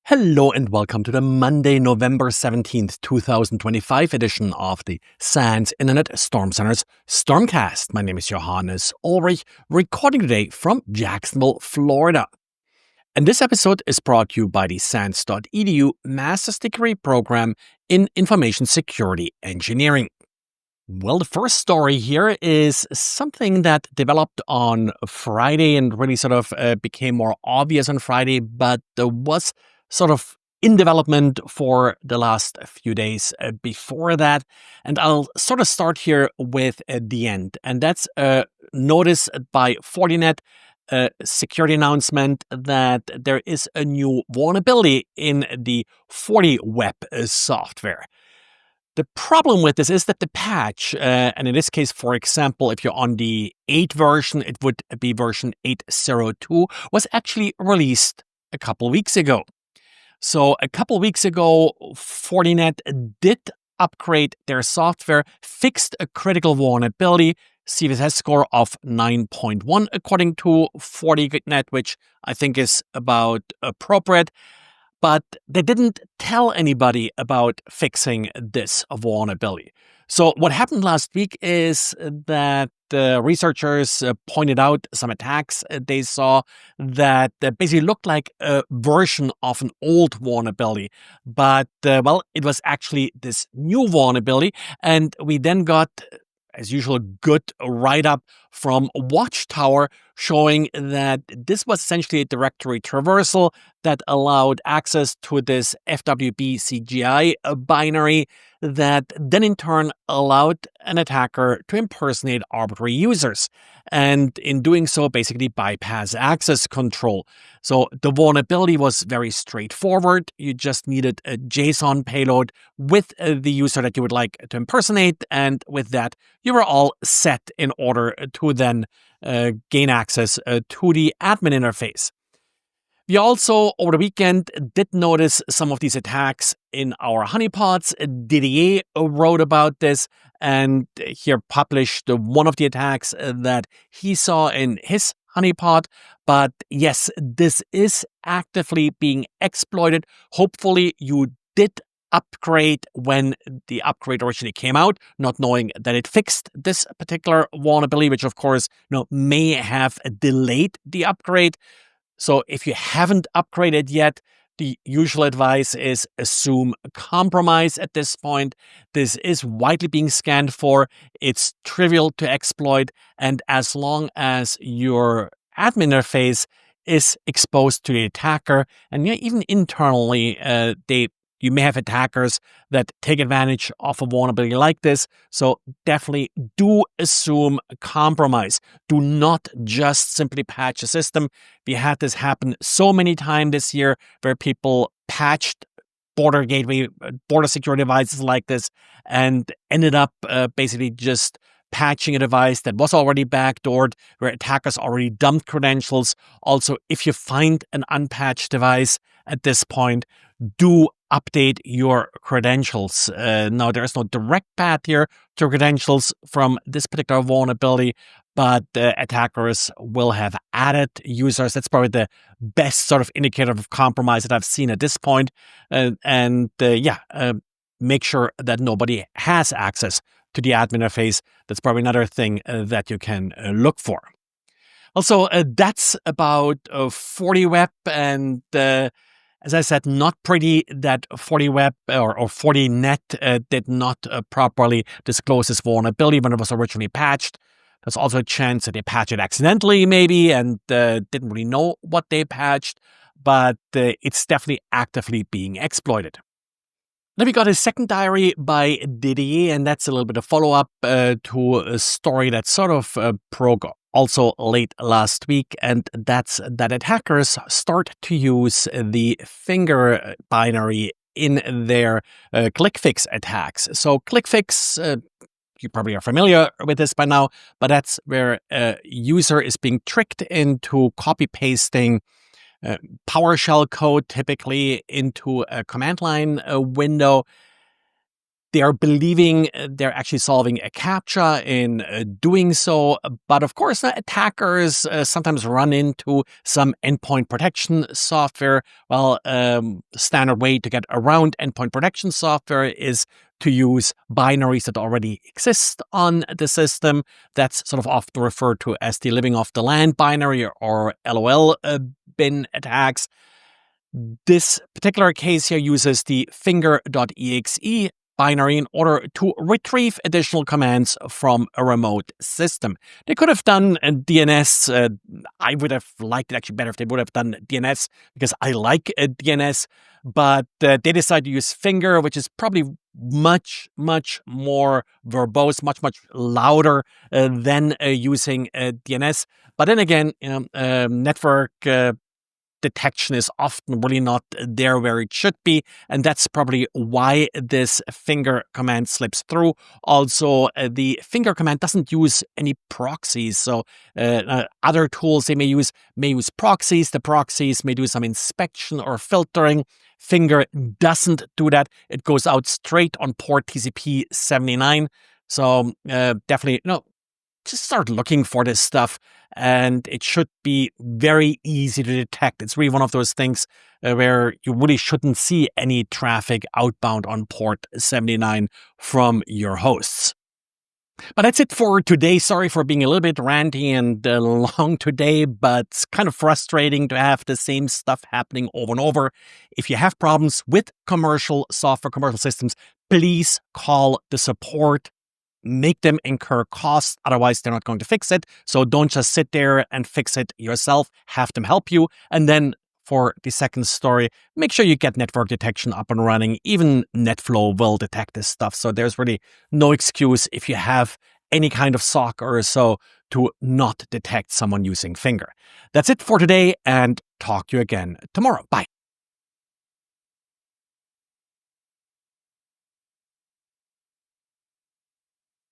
Hello and welcome to the Monday, November 17th, 2025 edition of the SANS Internet Storm Center's Stormcast. My name is Johannes Ulrich, recording today from Jacksonville, Florida. And this episode is brought to you by the SANS.edu Master's Degree Program in Information Security Engineering. Well, the first story here is something that developed on Friday and really became more obvious on Friday, but was sort of in development for the last few days before that. And I'll sort of start here with the end. And that's a notice by Fortinet, a security announcement that there is a new vulnerability in the Fortiweb software. The problem with this is that the patch, and in this case, for example, if you're on the 8 version, it would be version 8.02, was actually released a couple weeks ago. So a couple weeks ago, Fortinet did upgrade their software, fixed a critical vulnerability, CVSS score of 9.1 according to Fortinet, which I think is about appropriate. But they didn't tell anybody about fixing this vulnerability. So what happened last week is that researchers pointed out some attacks they saw that basically looked like a version of an old vulnerability. But, it was actually this new vulnerability. And we then got, as usual, a good write-up from Watchtower showing that this was essentially a directory traversal that allowed access to this FWB CGI binary that then in turn allowed an attacker to impersonate arbitrary users, and in doing so basically bypass access control. So the vulnerability was very straightforward. You just needed a JSON payload with the user that you would like to impersonate, and with that you were all set in order to then gain access to the admin interface. We also, over the weekend, did notice some of these attacks in our honeypots. Didier wrote about this and here published one of the attacks that he saw in his honeypot. But yes, this is actively being exploited. Hopefully you did upgrade when the upgrade originally came out, not knowing that it fixed this particular vulnerability, which of course may have delayed the upgrade. So if you haven't upgraded yet, the usual advice is assume a compromise at this point. This is widely being scanned for. It's trivial to exploit. And as long as your admin interface is exposed to the attacker, and even internally, you may have attackers that take advantage of a vulnerability like this. So definitely do assume a compromise. Do not just simply patch a system. We had this happen so many times this year where people patched border gateway, border security devices like this and ended up basically just patching a device that was already backdoored, where attackers already dumped credentials. Also, if you find an unpatched device at this point, do update your credentials. Now, there is no direct path here to credentials from this particular vulnerability, but attackers will have added users. That's probably the best sort of indicator of compromise that I've seen at this point. Make sure that nobody has access to the admin interface. That's probably another thing that you can look for. Also, that's about Fortiweb, and as I said, not pretty that Fortiweb or Fortinet did not properly disclose this vulnerability when it was originally patched. There's also a chance that they patched it accidentally, maybe, and didn't really know what they patched, but it's definitely actively being exploited. Then we got a second diary by Didier, and that's a little bit of follow-up to a story that sort of broke also late last week, and that's that attackers start to use the finger binary in their ClickFix attacks. So ClickFix, you probably are familiar with this by now, but that's where a user is being tricked into copy-pasting PowerShell code, typically into a command line window. They are believing they're actually solving a CAPTCHA in doing so. But of course, attackers sometimes run into some endpoint protection software. Well, the standard way to get around endpoint protection software is to use binaries that already exist on the system. That's sort of often referred to as the living off the land binary or LOL bin attacks. This particular case here uses the finger.exe binary in order to retrieve additional commands from a remote system. They could have done DNS. I would have liked it actually better if they would have done DNS, because I like DNS, but they decided to use finger, which is probably much more verbose, much louder than using DNS. But then again, network detection is often really not there where it should be, and that's probably why this finger command slips through. Also, the finger command doesn't use any proxies, so other tools they may use proxies. The proxies may do some inspection or filtering. Finger doesn't do that. It goes out straight on port TCP 79. So definitely, just start looking for this stuff, and it should be very easy to detect. It's really one of those things where you really shouldn't see any traffic outbound on port 79 from your hosts. But that's it for today. Sorry for being a little bit ranty and long today, but it's kind of frustrating to have the same stuff happening over and over. If you have problems with commercial software, commercial systems, please call the support. Make them incur costs, otherwise they're not going to fix it. So don't just sit there and fix it yourself. Have them help you. And then for the second story, make sure you get network detection up and running. Even NetFlow will detect this stuff. So there's really no excuse if you have any kind of SOC or so to not detect someone using finger. That's it for today, and talk to you again tomorrow. Bye.